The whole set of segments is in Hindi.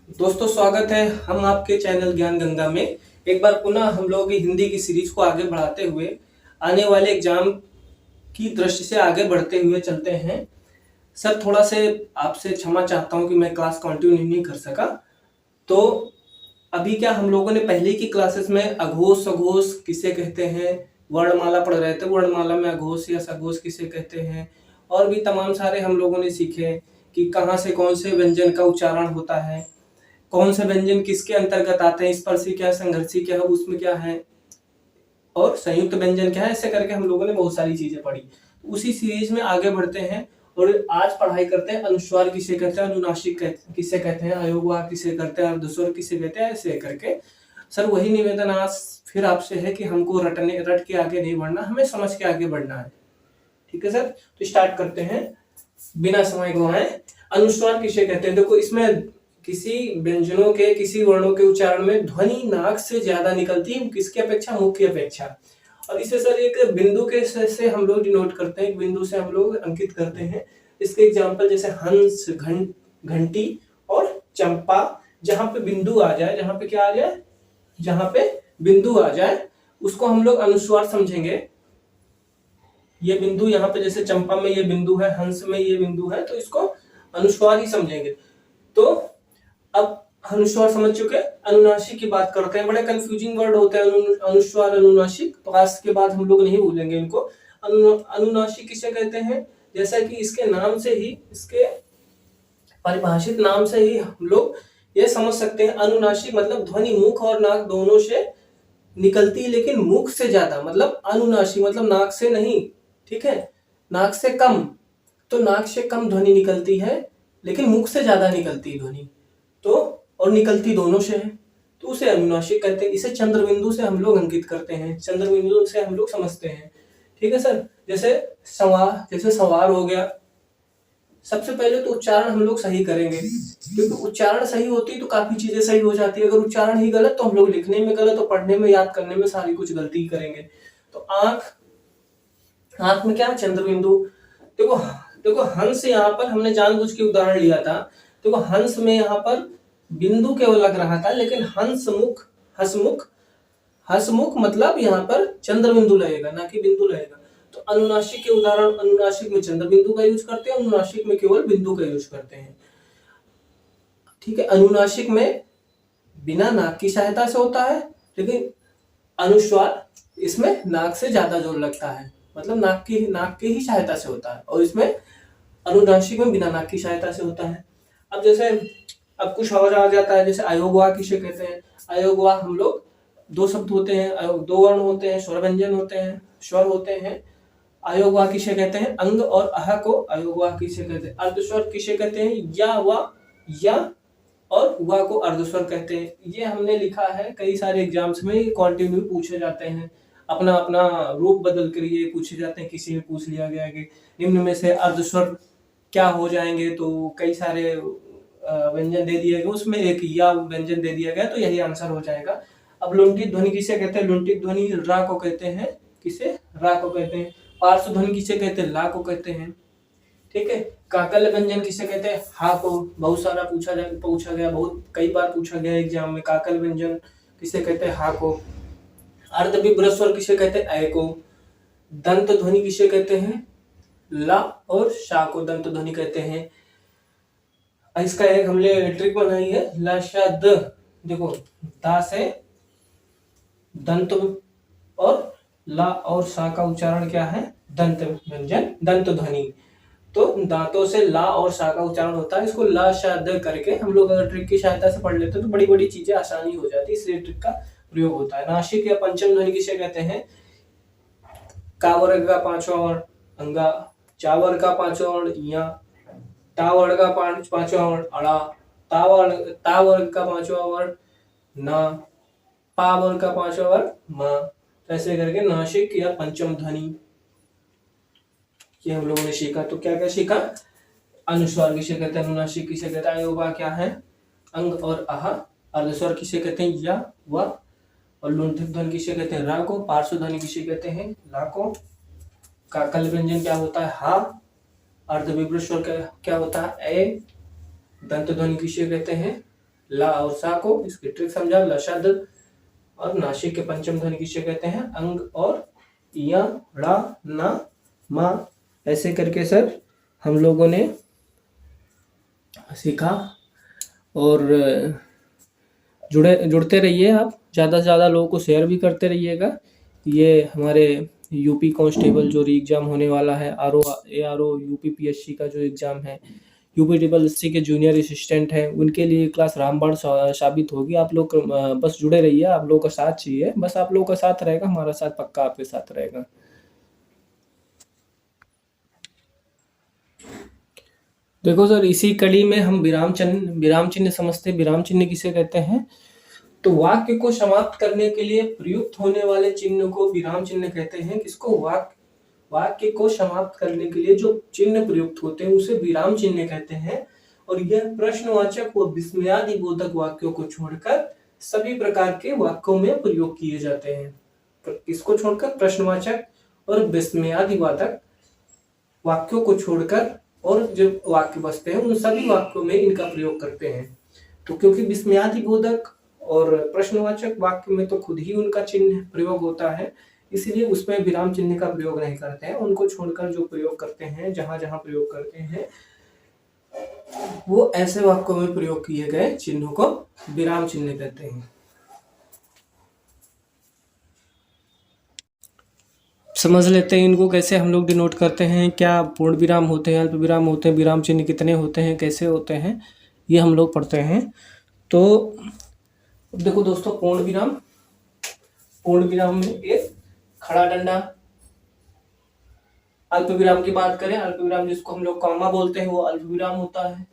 दोस्तों स्वागत है हम आपके चैनल ज्ञान गंगा में। एक बार पुनः हम लोग हिंदी की सीरीज को आगे बढ़ाते हुए आने वाले एग्जाम की दृष्टि से आगे बढ़ते हुए चलते हैं। सर थोड़ा से आपसे क्षमा चाहता हूं कि मैं क्लास कंटिन्यू नहीं कर सका। तो अभी क्या हम लोगों ने पहले की क्लासेस में अघोष सघोष किसे कहते हैं, वर्णमाला पढ़ रहे थे। वर्णमाला में अघोष या सघोष किसे कहते हैं और भी तमाम सारे हम लोगों ने सीखे कि कहाँ से कौन से व्यंजन का उच्चारण होता है, कौन से व्यंजन किसके अंतर्गत आते हैं, स्पर्शी क्या है, संघर्षी क्या है, उसमें क्या है और संयुक्त व्यंजन क्या है। ऐसे करके हम लोगों ने बहुत सारी चीजें पढ़ी। उसी सीरीज में आगे बढ़ते हैं और आज पढ़ाई करते हैं अनुस्वार किसे कहते हैं, अनुनासिक किसे कहते हैं, अयोगवाह किसे कहते हैं, अर्धस्वर किसे कहते हैं। ऐसे करके सर वही निवेदन आज फिर आपसे है कि हमको रट के आगे नहीं बढ़ना, हमें समझ के आगे बढ़ना है। ठीक है सर, तो स्टार्ट करते हैं बिना समय गवाए। अनुस्वार किसे कहते हैं? देखो इसमें किसी व्यंजनों के किसी वर्णों के उच्चारण में ध्वनि नाक से ज्यादा निकलती है, किसकी अपेक्षा, मुख की अपेक्षा। और इसे सर एक बिंदु के से हम लोग डिनोट करते हैं, एक बिंदु से हम लोग अंकित करते हैं। इसके एग्जाम्पल जैसे हंस, घंटी और चंपा। जहां पे बिंदु आ जाए, जहां पे क्या आ जाए, जहां पे बिंदु आ जाए उसको हम लोग अनुस्वार समझेंगे। ये बिंदु यहाँ पे जैसे चंपा में ये बिंदु है, हंस में ये बिंदु है, तो इसको अनुस्वार ही समझेंगे। तो अब अनुस्वार समझ चुके, अनुनासिक की बात करते हैं। बड़े कंफ्यूजिंग वर्ड होते हैं अनुस्वार, अनुनासिक, तो आज के बाद हम लोग नहीं भूलेंगे इनको। अनुनासिक किसे कहते हैं? जैसा कि इसके नाम से ही, इसके परिभाषित नाम से ही हम लोग ये समझ सकते हैं। अनुनासिक मतलब ध्वनि मुख और नाक दोनों से निकलती है, लेकिन मुख से ज्यादा। मतलब अनुनासिक मतलब नाक से नहीं, ठीक है, नाक से कम। तो नाक से कम ध्वनि निकलती है लेकिन मुख से ज्यादा निकलती है ध्वनि, तो और निकलती दोनों से है, तो उसे अनुनासिक कहते हैं। इसे चंद्रबिंदु से हम लोग अंकित करते हैं, चंद्रबिंदु से हम लोग समझते हैं। ठीक है सर, जैसे सवार हो गया। सबसे पहले तो उच्चारण हम लोग सही करेंगे, क्योंकि उच्चारण सही होती तो काफी चीजें सही हो जाती है। अगर उच्चारण ही गलत तो हम लोग लिखने में गलत और पढ़ने में, याद करने में सारी कुछ गलती करेंगे। तो आंख, आंख में क्या है, चंद्रबिंदु। देखो देखो हंस, यहाँ पर हमने जानबूझ के उदाहरण लिया था। देखो हंस में यहाँ पर बिंदु केवल लग रहा था, लेकिन हंसमुख, हसमुख, हसमुख मतलब यहाँ पर चंद्रबिंदु लगेगा, ना कि बिंदु लगेगा। तो अनुनासिक के उदाहरण, अनुनासिक में चंद्रबिंदु का यूज करते हैं, अनुनासिक में केवल बिंदु का यूज करते हैं। ठीक है, अनुनासिक में बिना नाक की सहायता से होता है, लेकिन अनुस्वार इसमें नाक से ज्यादा जोर लगता है, मतलब नाक की ही सहायता से होता है। और इसमें अनुनासिक में बिना नाक की सहायता से होता है। अब जैसे अब कुछ और आ जाता है, जैसे अयोगवाह किसे कहते हैं? अयोगवाह हम लोग दो शब्द होते हैं, दो वर्ण होते हैं, स्वर व्यंजन होते हैं, स्वर होते हैं। अयोगवाह किसे कहते हैं? अंग और अह को अयोगवाह किसे कहते हैं? अर्धस्वर किसे कहते हैं? या, व, या और वा को अर्धस्वर कहते हैं। ये हमने लिखा है कई सारे एग्जाम्स में, कंटिन्यू पूछे जाते हैं। अपना अपना रूप बदल कर ये पूछे जाते हैं। किसी में पूछ लिया गया कि निम्न में से अर्धस्वर क्या हो जाएंगे, तो कई सारे व्यंजन दे दिए गए, उसमें एक या व्यंजन दे दिया गया, तो यही आंसर हो जाएगा। अब लुंठित ध्वनि किसे कहते हैं? लुंठित ध्वनि रा को कहते हैं। किसे? रा को कहते हैं। पार्श्व ध्वनि किसे कहते हैं? ला को कहते हैं। ठीक है, काकल व्यंजन किसे कहते हैं? हा को। बहुत सारा पूछा गया, बहुत कई बार पूछा गया एग्जाम में। काकल व्यंजन किसे कहते हैं? हा को। अर्धविभ्रत स्वर किसे कहते हैं? ऐ को। दंत ध्वनि किसे कहते हैं? ला और शा को दंत ध्वनि कहते हैं। इसका एक हमने ट्रिक बनाई है, ला शा द। देखो दा से दंत और ला और सा का उच्चारण क्या है? दंत व्यंजन, दंत ध्वनि। तो दांतों से ला और सा का उच्चारण होता है। इसको ला शा द करके हम लोग अगर ट्रिक की सहायता से पढ़ लेते हैं तो बड़ी बड़ी चीजें आसानी हो जाती है, इसलिए ट्रिक का प्रयोग होता है। नासिक या पंचम ध्वनि किसे कहते हैं? का वर्ग का पांचवा वर्ण अंगा, चा वर्ग का पांचवा वर्ण या, टा वर्ग का पांचवा वर्ण अड़ा, ता वर्ग का पांचवा वर्ण ना, पा वर्ग का पांचवा वर्ण मा। ऐसे करके नासिक या पंचम ध्वनि ये हम लोगों ने सीखा। तो क्या क्या सीखा? अनुस्वार किसे कहते हैं? अनुनासिक किसे कहते हैं? अयोगवाह क्या है? अंग और आह। अर्धस्वर किसे कहते हैं? या, व। और लुंठित ध्वनि किसे कहते हैं? रा को। पार्श्व ध्वनि किसे कहते हैं? ला को। काकल व्यंजन क्या होता है? हा। अर्धविभ्रत स्वर क्या होता है? ए। दंत ध्वनि किसे कहते हैं? ला और सा को, इसकी ट्रिक समझा। लशद और नासिक के पंचम ध्वनि किसे कहते हैं? अंग और या ड़ा ना मा, ऐसे करके सर हम लोगों ने सीखा। और जुड़ते रहिए आप, ज़्यादा से ज़्यादा लोगों को शेयर भी करते रहिएगा। ये हमारे यूपी कांस्टेबल जो री एग्ज़ाम होने वाला है, ARO यूपी PSC का जो एग्ज़ाम है, यूपी SSC के जूनियर असिस्टेंट हैं, उनके लिए क्लास रामबाण साबित होगी। आप लोग बस जुड़े रहिए, आप लोगों का साथ चाहिए, बस आप लोगों का साथ रहेगा, हमारा साथ पक्का आपके साथ रहेगा। देखो सर, इसी कड़ी में हम विराम चिन्ह समझते हैं। विराम चिन्ह किसे कहते हैं? तो वाक्य को समाप्त करने के लिए प्रयुक्त होने वाले चिन्ह को विराम चिन्ह कहते हैं। किसको? वाक्य को समाप्त करने के लिए जो चिन्ह प्रयुक्त होते हैं उसे विराम चिन्ह कहते हैं। और यह प्रश्नवाचक व विस्मयादिबोधक वाक्यों को छोड़कर सभी प्रकार के वाक्यों में प्रयोग किए जाते हैं। इसको छोड़कर, प्रश्नवाचक और विस्मयादिबोधक वाक्यों को छोड़कर और जो वाक्य बचते हैं उन सभी वाक्यों में इनका प्रयोग करते हैं। तो क्योंकि विस्मयादिबोधक और प्रश्नवाचक वाक्य में तो खुद ही उनका चिन्ह प्रयोग होता है, इसलिए उसमें विराम चिन्ह का प्रयोग नहीं करते हैं। उनको छोड़कर जो प्रयोग करते हैं, जहां जहां प्रयोग करते हैं, वो ऐसे वाक्यों में प्रयोग किए गए चिन्हों को विराम चिन्ह कहते हैं। समझ लेते हैं इनको कैसे हम लोग डिनोट करते हैं, क्या पूर्ण विराम होते हैं, अल्प विराम होते हैं, विराम चिन्ह कितने होते हैं, कैसे होते हैं, ये हम लोग पढ़ते हैं। तो देखो दोस्तों, पूर्ण विराम में एक खड़ा डंडा। अल्प विराम की बात करें, अल्प विराम जिसको हम लोग कॉमा बोलते हैं, वो अल्प विराम होता है।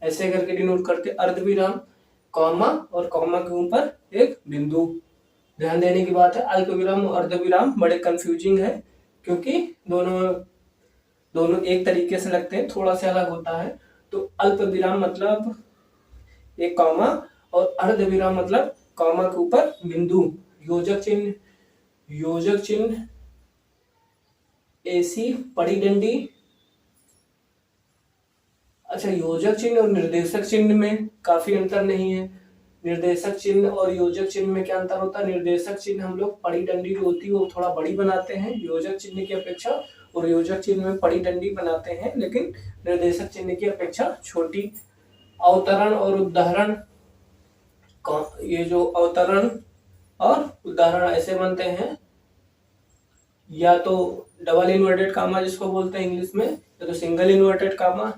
ऐसे करके डिनोट करते। अर्ध विराम, कॉमा और कॉमा के ऊपर एक बिंदु। ध्यान देने की बात है, अल्प विराम और अर्ध विराम बड़े कंफ्यूजिंग है, क्योंकि दोनों एक तरीके से लगते हैं, थोड़ा सा अलग होता है। तो अल्प विराम मतलब एक कॉमा, और अर्ध विराम मतलब कॉमा के ऊपर बिंदु। योजक चिन्ह, ऐसी पड़ी डंडी। अच्छा, योजक चिन्ह और निर्देशक चिन्ह में काफी अंतर नहीं है। निर्देशक चिन्ह और योजक चिन्ह में क्या अंतर होता है? निर्देशक चिन्ह हम लोग पड़ी डंडी जो होती है वो थोड़ा बड़ी बनाते हैं योजक चिन्ह की अपेक्षा, और योजक चिन्ह में पड़ी डंडी बनाते हैं लेकिन निर्देशक चिन्ह की अपेक्षा छोटी। अवतरण और उदाहरण, ये जो अवतरण और उदाहरण ऐसे बनते हैं, या तो डबल इन्वर्टेड कामा जिसको बोलते हैं इंग्लिश में, या तो सिंगल इन्वर्टेड कामा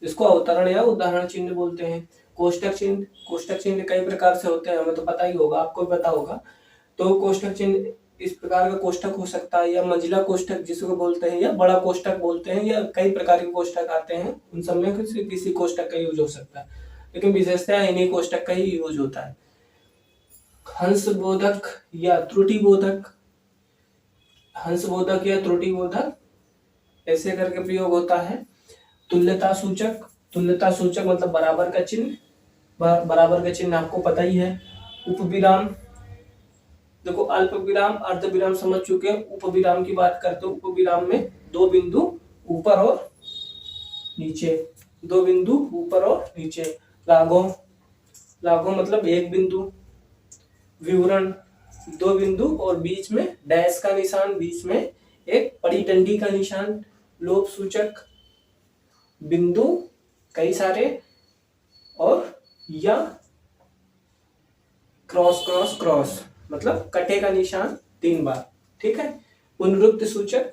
जिसको अवतरण या उदाहरण चिन्ह बोलते हैं। कोष्टक चिन्ह कई प्रकार से होते हैं, हमें तो पता ही होगा, आपको भी पता होगा। तो कोष्टक चिन्ह इस प्रकार का कोष्टक हो सकता है, या मंजिला कोष्टक जिसको बोलते हैं, या बड़ा कोष्टक बोलते हैं, या कई प्रकार के कोष्टक आते हैं, उन सब में किसी कोष्टक का यूज हो सकता है, लेकिन विशेषतः इन्हीं कोष्टक का ही यूज होता है। हंसबोधक या त्रुटिबोधक, ऐसे करके प्रयोग होता है। तुल्यता सूचक मतलब बराबर का चिन्ह आपको पता ही है। उपविराम, देखो अल्प विराम अर्ध विराम समझ चुके हैं, उपविराम की बात करते हैं। उपविराम में दो बिंदु ऊपर और नीचे। लागों मतलब एक बिंदु। विवरण, दो बिंदु और बीच में डैश का निशान, बीच में एक पड़ी डंडी का निशान। लोभ सूचक, बिंदु कई सारे और या क्रॉस मतलब कटे का निशान 3 बार, ठीक है। पुनरुक्त सूचक,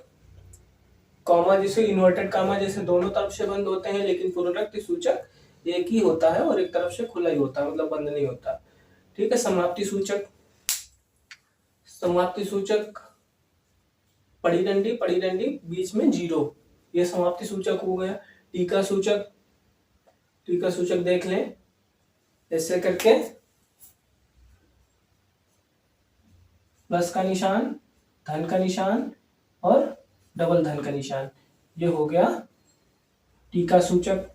कॉमा जिसे इन्वर्टेड कॉमा जैसे दोनों तरफ से बंद होते हैं, लेकिन पुनरुक्त सूचक एक ही होता है और एक तरफ से खुला ही होता है, मतलब बंद नहीं होता, ठीक है। समाप्ति सूचक पड़ी डंडी बीच में 0, ये समाप्ति सूचक हो गया। टीका सूचक देख लें, ऐसे करके प्लस का निशान, धन का निशान और डबल धन का निशान, ये हो गया टीका सूचक।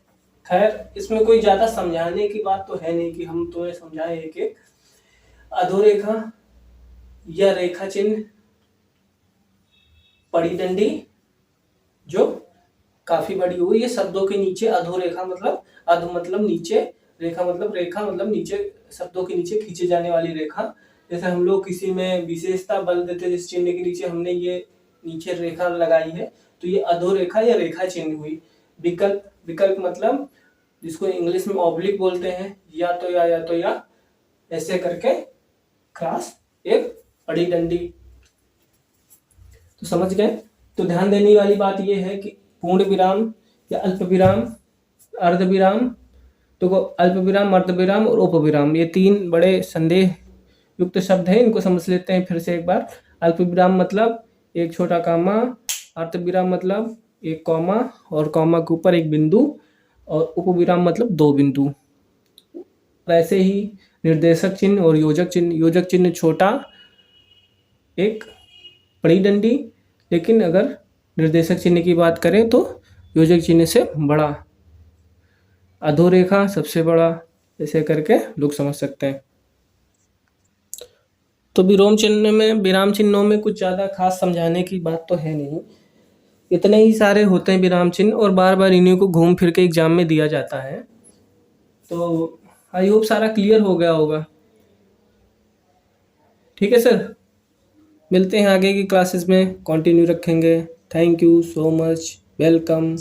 खैर, इसमें कोई ज्यादा समझाने की बात तो है नहीं कि हम तुम्हें समझाए एक। अधोरेखा या रेखा चिन्ह, पड़ी डंडी जो काफी बड़ी हुई, ये शब्दों के नीचे। अधोरेखा मतलब नीचे, रेखा मतलब नीचे, शब्दों के नीचे खींचे जाने वाली रेखा। जैसे हम लोग किसी में विशेषता बल देते हैं, जिस चिन्ह के नीचे हमने ये नीचे रेखा लगाई है, तो ये अधोरेखा या रेखा चिन्ह हुई। विकल्प, विकल्प मतलब जिसको इंग्लिश में ऑब्लिक बोलते हैं, या तो या ऐसे करके क्रॉस एक बड़ी डंडी। तो समझ गए। तो ध्यान देने वाली बात यह है कि पूर्ण विराम या अल्प विराम, अर्ध विराम, तो अल्प विराम, अर्ध विराम और उपविराम, ये तीन बड़े संदेह युक्त शब्द हैं। इनको समझ लेते हैं फिर से एक बार। अल्प विराम मतलब एक छोटा कॉमा, अर्ध विराम मतलब एक कॉमा और कॉमा के ऊपर एक बिंदु, और उपविराम मतलब दो बिंदु। वैसे ही निर्देशक चिन्ह और योजक चिन्ह, योजक चिन्ह छोटा एक बड़ी डंडी, लेकिन अगर निर्देशक चिन्ह की बात करें तो योजक चिन्ह से बड़ा, अधोरेखा सबसे बड़ा, ऐसे करके लोग समझ सकते हैं। तो विराम चिन्हों में कुछ ज़्यादा खास समझाने की बात तो है नहीं, इतने ही सारे होते हैं विराम चिन्ह, और बार बार इन्हीं को घूम फिर के एग्जाम में दिया जाता है। तो आई होप सारा क्लियर हो गया होगा। ठीक है सर, मिलते हैं आगे की क्लासेस में, कंटिन्यू रखेंगे। Thank you so much, welcome.